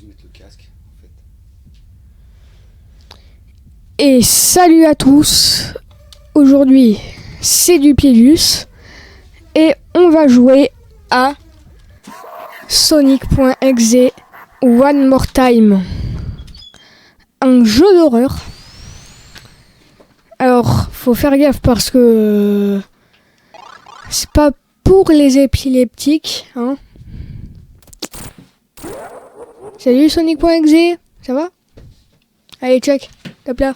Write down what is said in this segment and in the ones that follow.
de mettre le casque, en fait. Et salut à tous. Aujourd'hui, c'est du Piedus. Et on va jouer à Sonic.exe One More Time. Un jeu d'horreur. Alors, faut faire gaffe parce que c'est pas pour les épileptiques, hein. Salut Sonic.exe, ça va? Allez, check, tape là.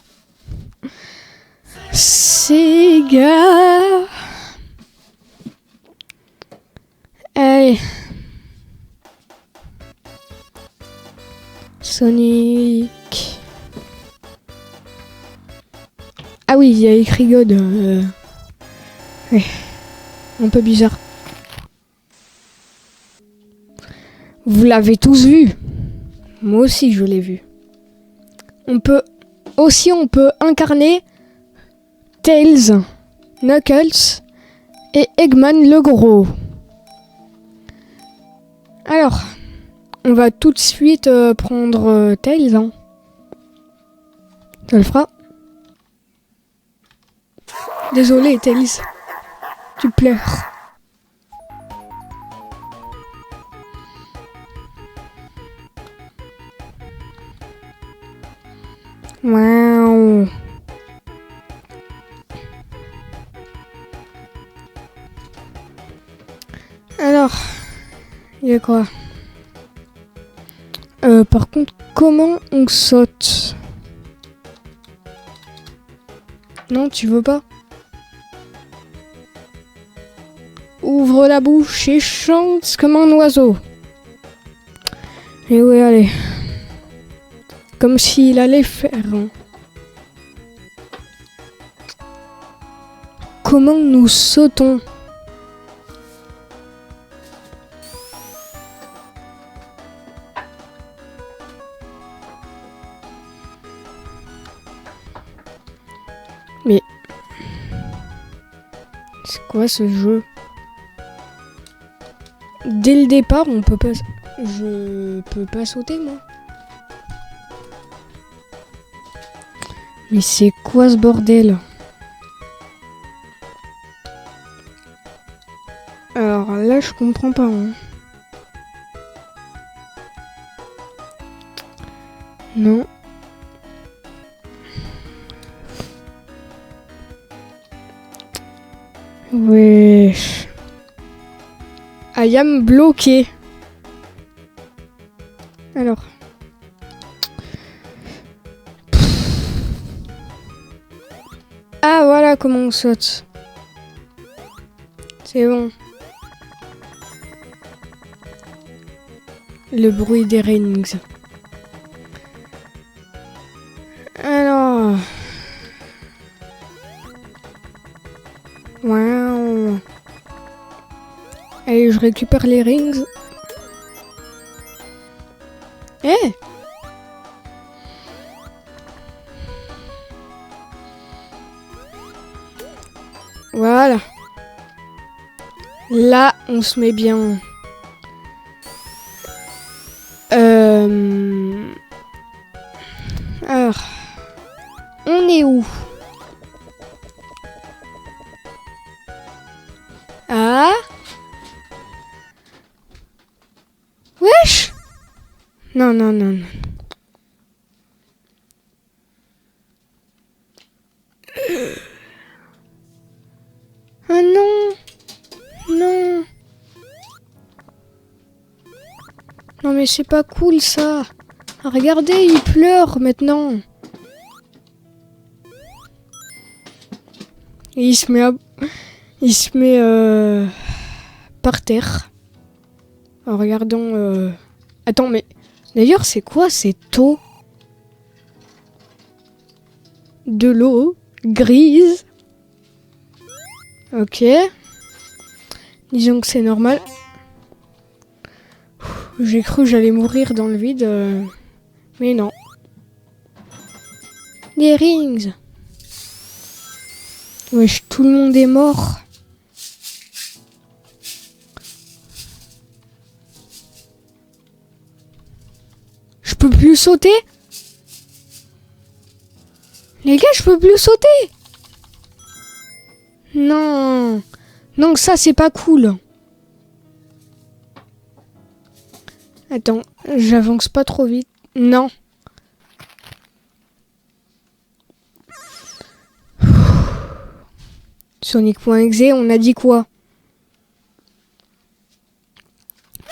Sega. Allez. Sonic. Ah oui, il y a écrit God. Ouais. Un peu bizarre. Vous l'avez tous vu. Moi aussi, je l'ai vu. On peut incarner Tails, Knuckles et Eggman le gros. Alors, on va tout de suite prendre Tails. Hein. Ça le fera. Désolé, Tails. Tu pleures. Waouh. Alors, il y a quoi? Par contre, comment on saute? Non, tu veux pas? Ouvre la bouche et chante comme un oiseau. Et oui, allez. Comme s'il allait faire. Hein. Comment nous sautons? Mais c'est quoi ce jeu? Dès le départ, on peut pas. Je peux pas sauter, moi. Mais c'est quoi ce bordel? Alors là, je comprends pas. Hein. Non. Wesh. I am bloqué. Alors. Ah, voilà comment on saute. C'est bon. Le bruit des rings. Alors. Waouh. Allez, je récupère les rings. Eh! Voilà. Là, on se met bien. Alors, on est où? Ah? Wesh? Non, non, non, non. Ah non! Non! Non mais c'est pas cool ça! Regardez, il pleure maintenant! Et il se met par terre. En regardant... Attends, mais... D'ailleurs, c'est quoi ces taux? De l'eau grise. Ok. Disons que c'est normal. J'ai cru que j'allais mourir dans le vide. Mais non. Les rings. Wesh, tout le monde est mort. peux plus sauter? Les gars, je peux plus sauter. Non. Non, ça, c'est pas cool. Attends, j'avance pas trop vite. Non. Sonic.exe, on a dit quoi?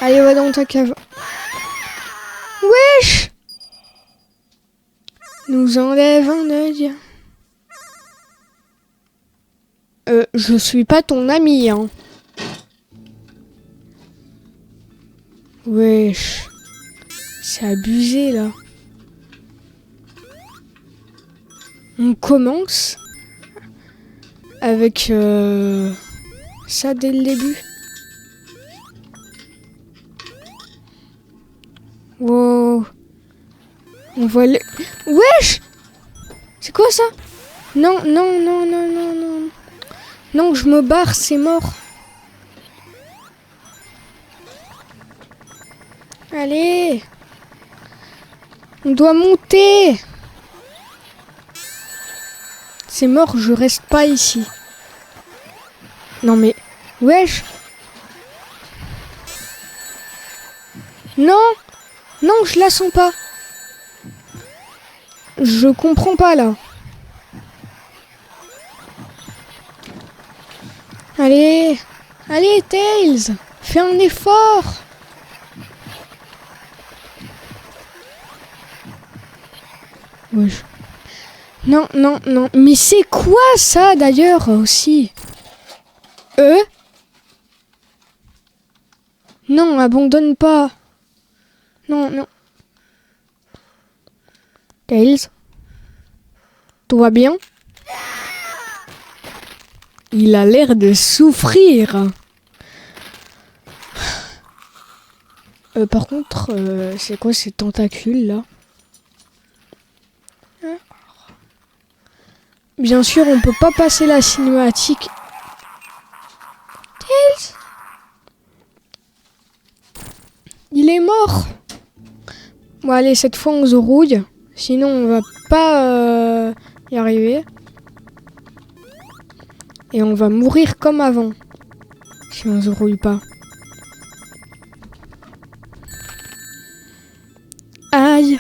Allez, va dans ta cave. Wesh! Nous enlève un œil. Je suis pas ton ami, hein. Wesh. C'est abusé, là. On commence avec ça dès le début. Wow. On voit le... Wesh! C'est quoi ça? Non, non, non, non, non, non. Non, je me barre, c'est mort. Allez. On doit monter. C'est mort, je reste pas ici. Non mais... Wesh! Non! Non, je la sens pas. Je comprends pas là. Allez, allez Tails, fais un effort. Wesh. Non, non, non. Mais c'est quoi ça d'ailleurs aussi? Non, abandonne pas. Non, non. Tails, tout va bien? Il a l'air de souffrir. Par contre, c'est quoi ces tentacules là? Bien sûr, on peut pas passer la cinématique. Tails, il est mort. Bon allez, cette fois on se rouille. Sinon on va pas y arriver. Et on va mourir comme avant. Si on se rouille pas. Aïe.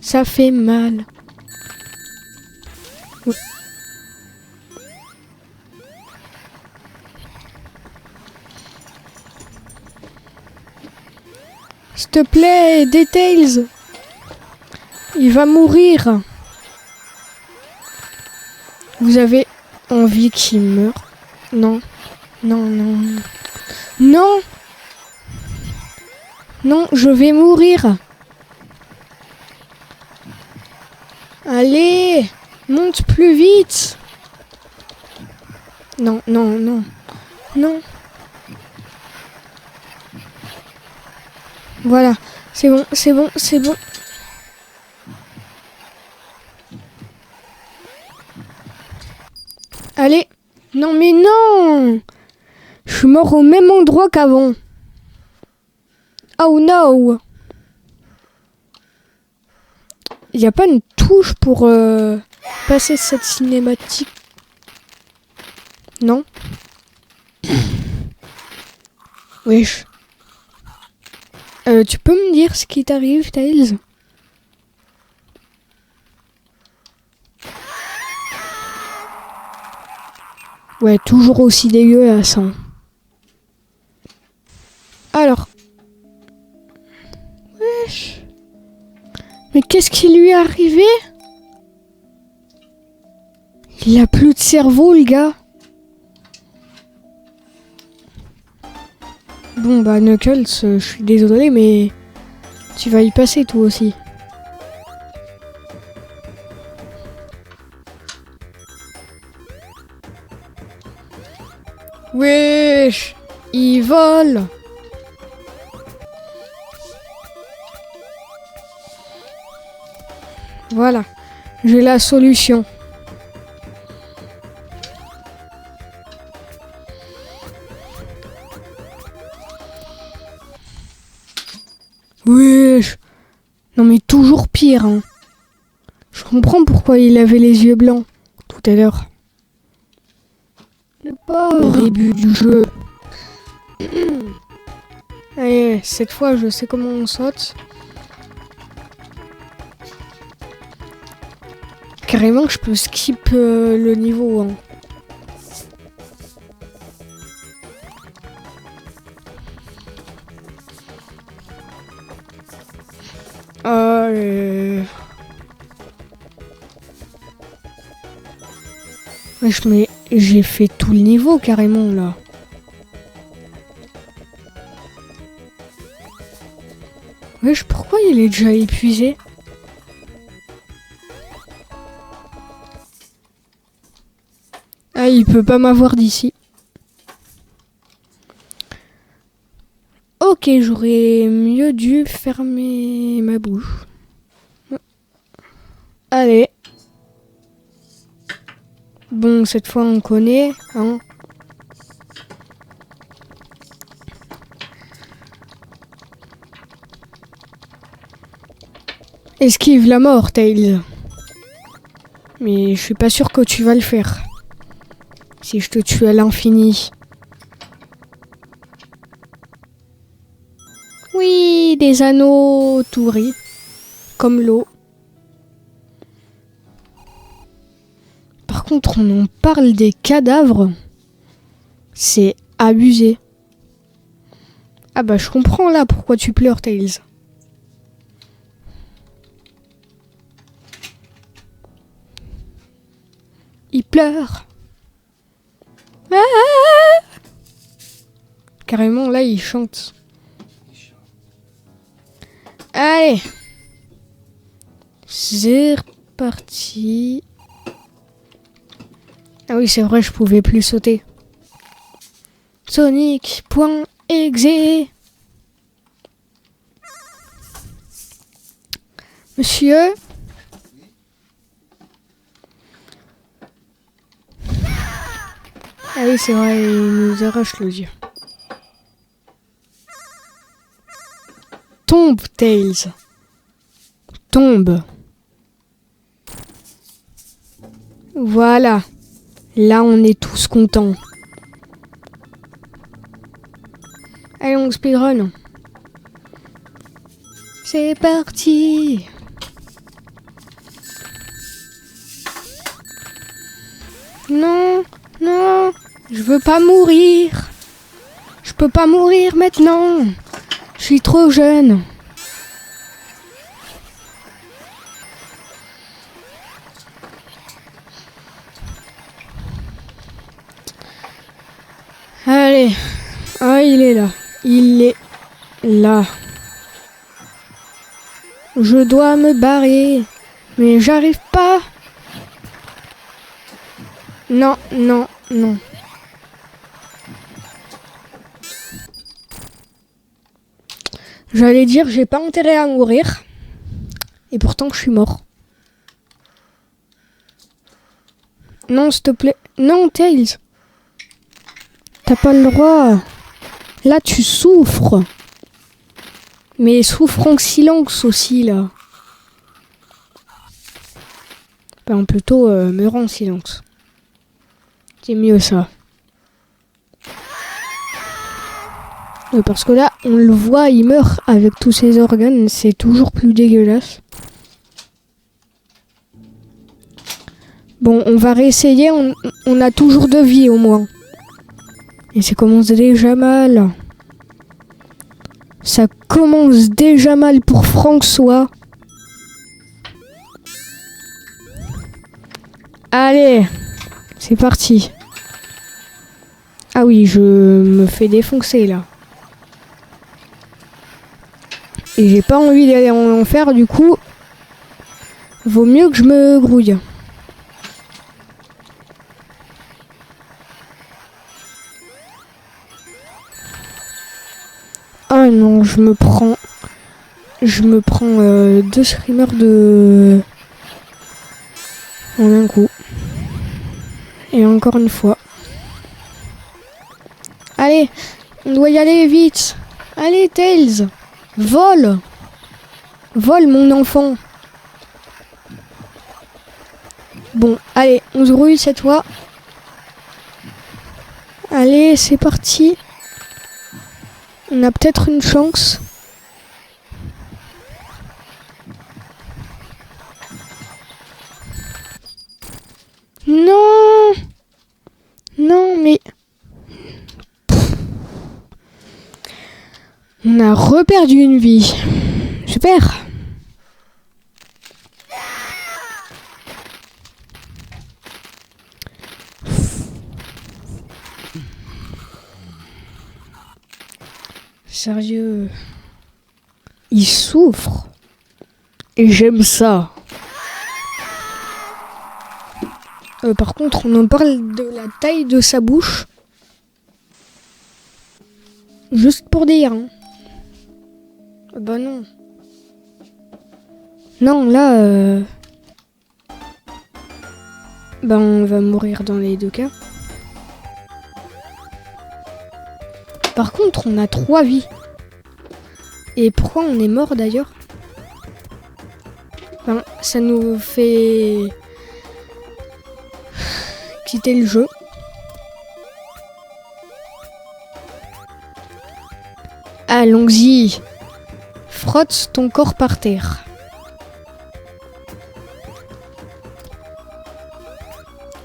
Ça fait mal. Oui. S'il te plaît, Tails. Il va mourir. Vous avez envie qu'il meure? Non. Non, non. Non. Non, je vais mourir. Allez, monte plus vite. Non, non, non. Non. Voilà, c'est bon, c'est bon, c'est bon. Allez. Non mais non. Je suis mort au même endroit qu'avant. Oh no. Il n'y a pas une touche pour passer cette cinématique? Non. Wesh. Tu peux me dire ce qui t'arrive, Tails? Ouais, toujours aussi dégueulasse. Hein. Alors. Wesh. Mais qu'est-ce qui lui est arrivé? Il a plus de cerveau, le gars. Bon, bah, Knuckles, je suis désolé, mais tu vas y passer, toi aussi. Wesh, il vole. Voilà, j'ai la solution. Wesh. Non mais toujours pire, hein. Je comprends pourquoi il avait les yeux blancs tout à l'heure. Le pauvre début du jeu. Allez, cette fois je sais comment on saute. Carrément je peux skip le niveau, hein. Wesh, mais j'ai fait tout le niveau carrément là. Wesh, pourquoi il est déjà épuisé? Ah, il peut pas m'avoir d'ici. Ok, j'aurais mieux dû fermer ma bouche. Allez. Bon, cette fois on connaît, hein. Esquive la mort, Tails. Mais je suis pas sûr que tu vas le faire. Si je te tue à l'infini. Oui, des anneaux touris. Comme l'eau. Par contre, on en parle des cadavres. C'est abusé. Ah bah, je comprends là pourquoi tu pleures, Tails. Il pleure. Ah, carrément, là, il chante. Allez. C'est reparti. Ah oui, c'est vrai, je pouvais plus sauter. Sonic.exe. Monsieur? Ah oui, c'est vrai, il nous arrache le yeux. Tombe, Tails. Tombe. Voilà. Là, on est tous contents. Allez, on speedrun. C'est parti. Non, non, je veux pas mourir. Je peux pas mourir maintenant. Je suis trop jeune. Allez. Ah, il est là. Il est là. Je dois me barrer. Mais j'arrive pas. Non, non, non. J'allais dire, j'ai pas intérêt à mourir. Et pourtant, je suis mort. Non, s'il te plaît. Non, Tails. T'as pas le droit. Là, tu souffres. Mais souffre en silence aussi, là. Ben, plutôt, meurs en silence. C'est mieux, ça. Parce que là, on le voit, il meurt avec tous ses organes. C'est toujours plus dégueulasse. Bon, on va réessayer. On a toujours 2 vies, au moins. Et ça commence déjà mal. Ça commence déjà mal pour François. Allez, c'est parti. Ah oui, je me fais défoncer là. Et j'ai pas envie d'aller en enfer, du coup, vaut mieux que je me grouille. Ah non, je me prends 2 screamers en un coup. Et encore une fois. Allez, on doit y aller vite. Allez, Tails, vole. Vole mon enfant. Bon, allez, on se rouille cette fois. Allez, c'est parti. On a peut-être une chance. Non! Non, mais... On a reperdu une vie. Super. Sérieux. Il souffre. Et j'aime ça. Par contre, on en parle de la taille de sa bouche. Juste pour dire. Hein. Bah non. Non, là... Bah on va mourir dans les deux cas. Par contre, on a 3 vies. Et pourquoi on est mort d'ailleurs? Enfin, ça nous fait quitter le jeu. Allons-y. Frotte ton corps par terre.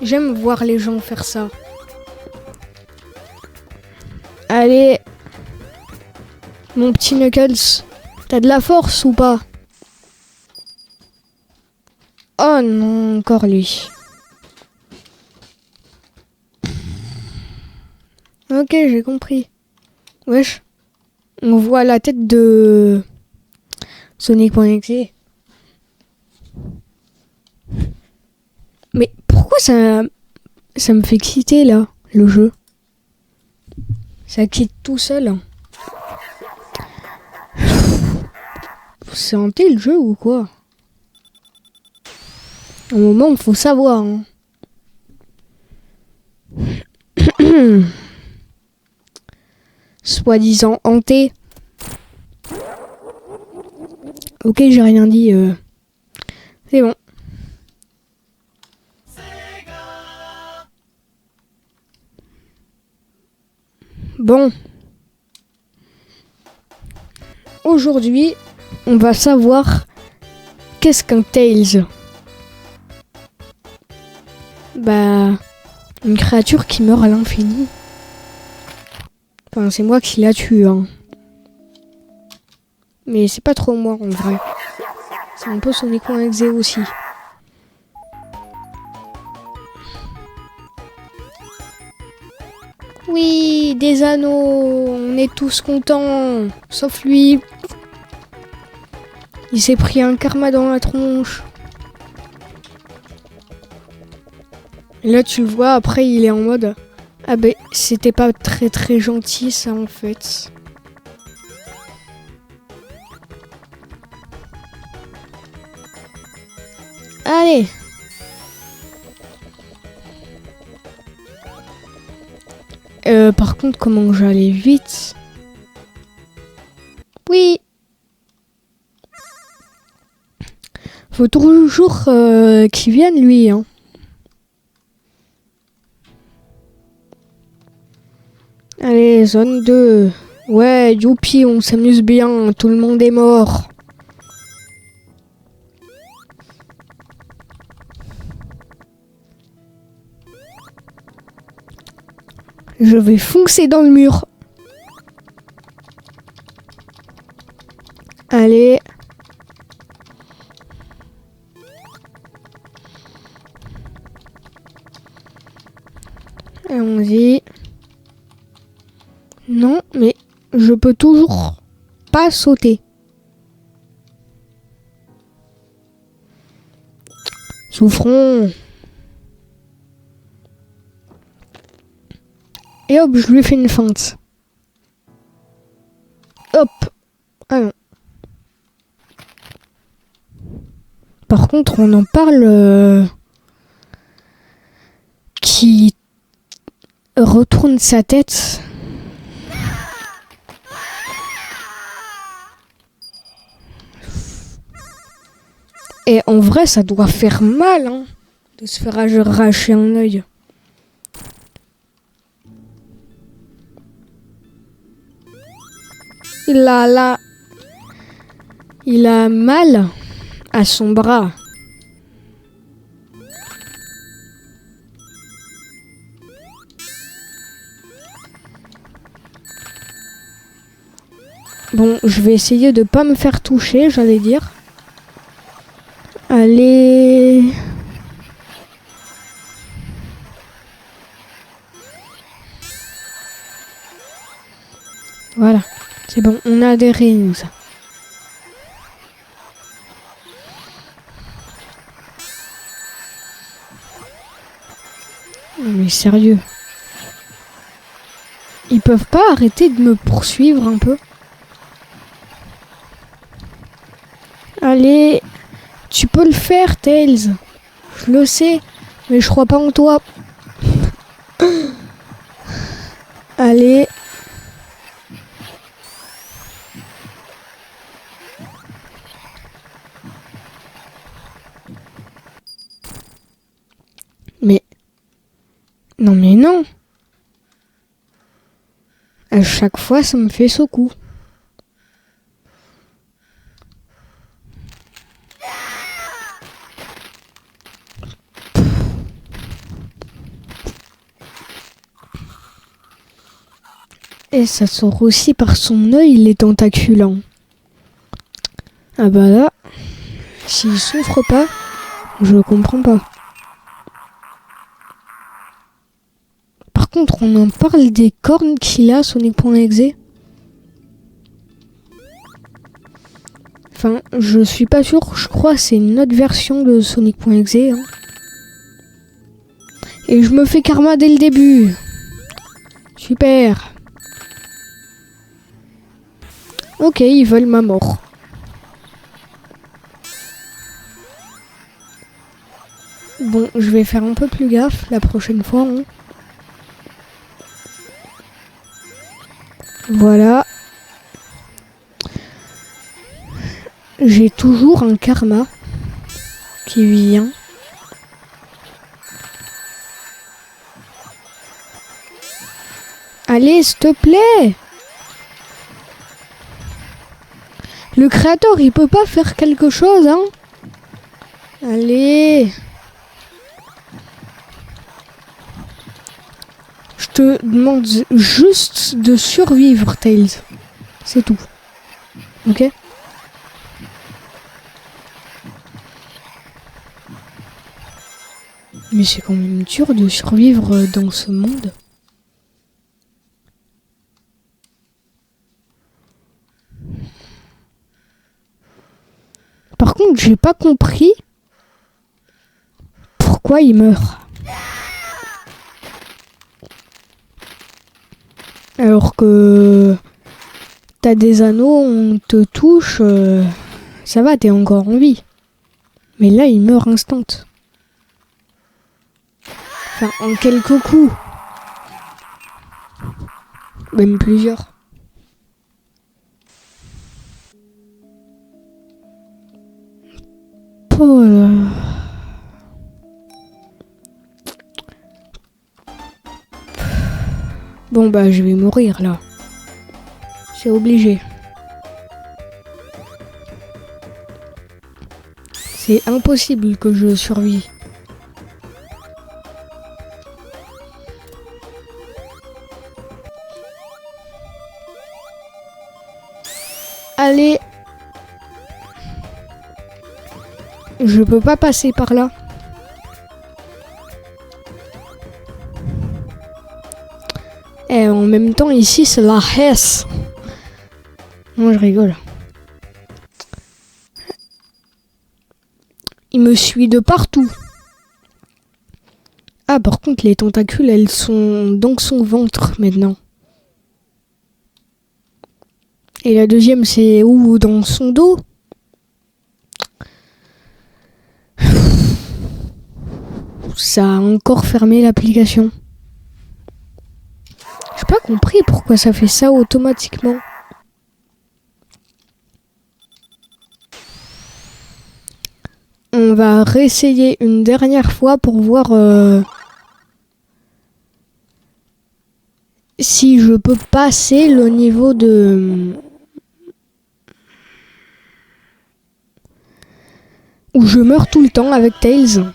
J'aime voir les gens faire ça. Allez. Mon petit Knuckles. T'as de la force ou pas? Oh non, encore lui. Ok, j'ai compris. Wesh. On voit la tête de Sonic.exe. Mais pourquoi ça me fait quitter là, le jeu? Ça quitte tout seul. C'est hanté le jeu ou quoi? Au moment, il faut savoir. Hein. Soi-disant hanté. Ok, j'ai rien dit. C'est bon. Bon. Aujourd'hui, on va savoir qu'est-ce qu'un Tails. Bah, une créature qui meurt à l'infini. Enfin, c'est moi qui la tue, hein. Mais c'est pas trop moi, en vrai. C'est un peu Sonic.exe aussi. Oui, des anneaux. On est tous contents. Sauf lui. Il s'est pris un karma dans la tronche. Et là, tu le vois, après, il est en mode... Ah ben, c'était pas très très gentil, ça, en fait. Allez. Par contre, comment j'allais vite? Oui. Faut toujours qu'il vienne, lui, hein. Allez, zone 2. Ouais, youpi, on s'amuse bien, tout le monde est mort. Je vais foncer dans le mur. Allez. Allons-y. Non, mais je peux toujours pas sauter. Souffrons. Et hop, je lui fais une feinte. Hop. Ah non. Par contre, on en parle qui retourne sa tête. Et en vrai, ça doit faire mal, hein, de se faire arracher un œil. Il a mal à son bras. Bon, je vais essayer de pas me faire toucher, j'allais dire. Allez. Voilà, c'est bon, on a des rings. Mais sérieux. Ils peuvent pas arrêter de me poursuivre un peu? Allez, tu peux le faire, Tails. Je le sais, mais je crois pas en toi. Allez. Mais... Non mais non. À chaque fois, ça me fait ce coup. Et ça sort aussi par son œil, les tentaculants. Ah bah là, s'il souffre pas, je comprends pas. Par contre, on en parle des cornes qu'il a, Sonic.exe. Enfin, je suis pas sûr, je crois que c'est une autre version de Sonic.exe. Hein. Et je me fais karma dès le début. Super. Ok, ils veulent ma mort. Bon, je vais faire un peu plus gaffe la prochaine fois. Hein. Voilà. J'ai toujours un karma qui vient. Allez, s'il te plaît. Le créateur, il peut pas faire quelque chose, hein? Allez. Je te demande juste de survivre, Tails. C'est tout. Ok? Mais c'est quand même dur de survivre dans ce monde. Par contre, j'ai pas compris pourquoi il meurt. Alors que t'as des anneaux, on te touche, ça va, t'es encore en vie. Mais là, il meurt instant. Enfin, en quelques coups. Même plusieurs. Oh. Bon bah je vais mourir là. C'est obligé. C'est impossible que je survive. Allez. Je peux pas passer par là. Et en même temps, ici, c'est la Hesse. Non, je rigole. Il me suit de partout. Ah, par contre, les tentacules, elles sont dans son ventre maintenant. Et la deuxième, c'est où? Dans son dos? Ça a encore fermé l'application. J'ai pas compris pourquoi ça fait ça automatiquement. on va réessayer une dernière fois pour voir si je peux passer le niveau de... où je meurs tout le temps avec Tails.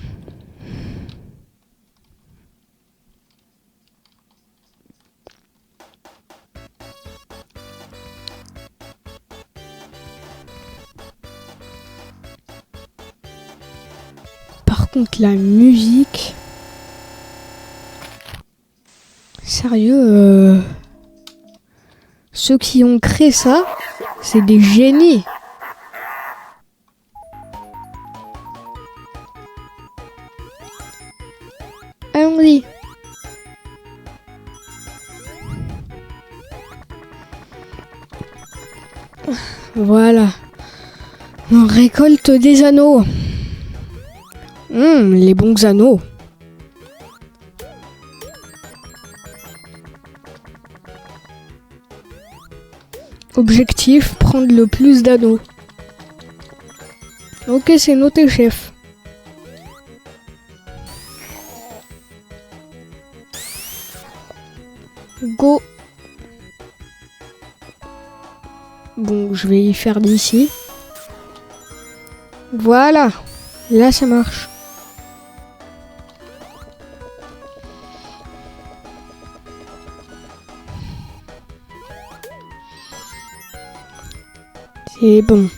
Par contre, la musique... Sérieux, ceux qui ont créé ça, c'est des génies. Allons-y. Voilà. On récolte des anneaux. Les bons anneaux. Objectif, prendre le plus d'anneaux. Ok, c'est noté, chef. Go. Bon, je vais y faire d'ici. Voilà. Là, ça marche. C'est bon.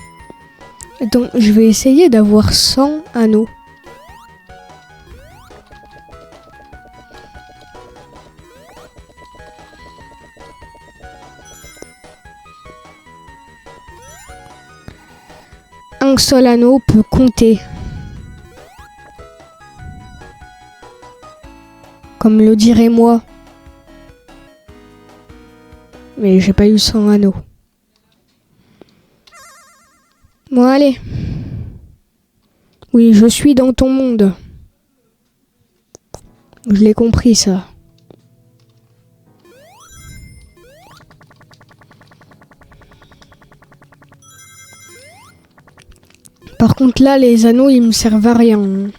Attends, je vais essayer d'avoir 100 anneaux. Un seul anneau peut compter. Comme le dirais moi. Mais j'ai pas eu 100 anneaux. Bon, allez. Oui, je suis dans ton monde. Je l'ai compris, ça. Par contre, là, les anneaux, ils me servent à rien.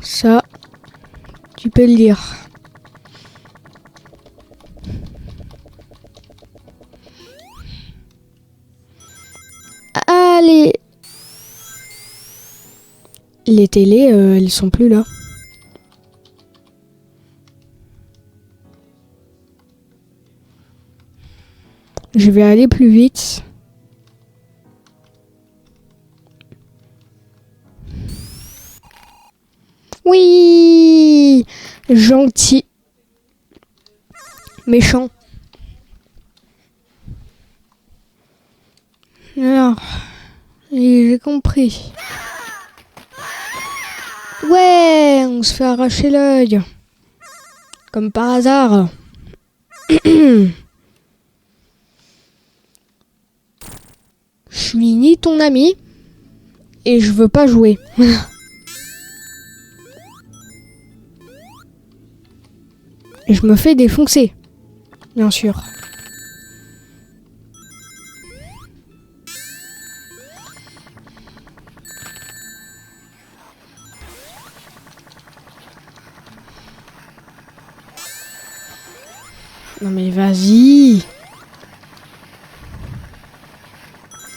Ça, tu peux le dire. Allez. Les télés, elles sont plus là. Je vais aller plus vite. Oui, gentil. Méchant. Alors, j'ai compris. Ouais, on se fait arracher l'œil. Comme par hasard. Je suis ni ton ami et je veux pas jouer. Et je me fais défoncer, bien sûr. Non mais vas-y.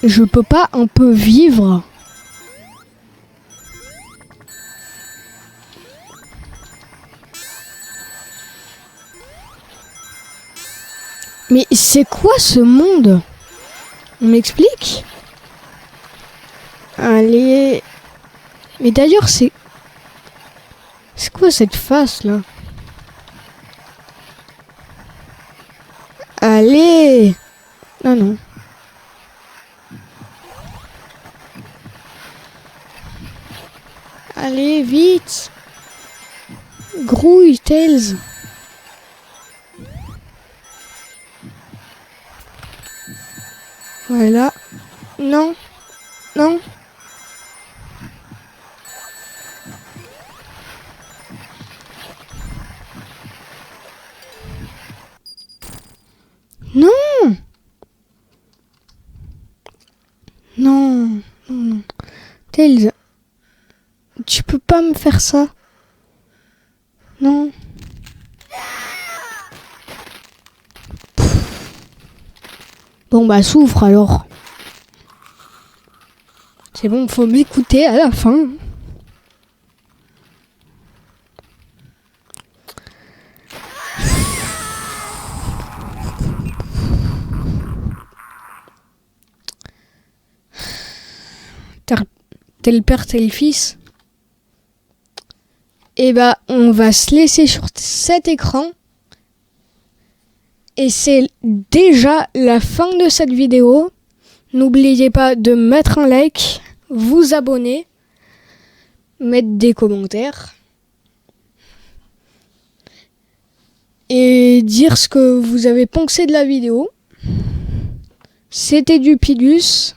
Je peux pas un peu vivre? Mais c'est quoi ce monde? On m'explique? Allez. Mais d'ailleurs, c'est quoi cette face là? Allez. Ah non. Allez, vite. Grouille, Tails. Voilà. Non. Non. Non. Non. Non, non. Tails. pas me faire ça. Non. Bon bah souffre alors. C'est bon, faut m'écouter à la fin. T'es le père, t'es le fils. Et bah on va se laisser sur cet écran. Et c'est déjà la fin de cette vidéo. N'oubliez pas de mettre un like, vous abonner, mettre des commentaires et dire ce que vous avez pensé de la vidéo. C'était Dupilus.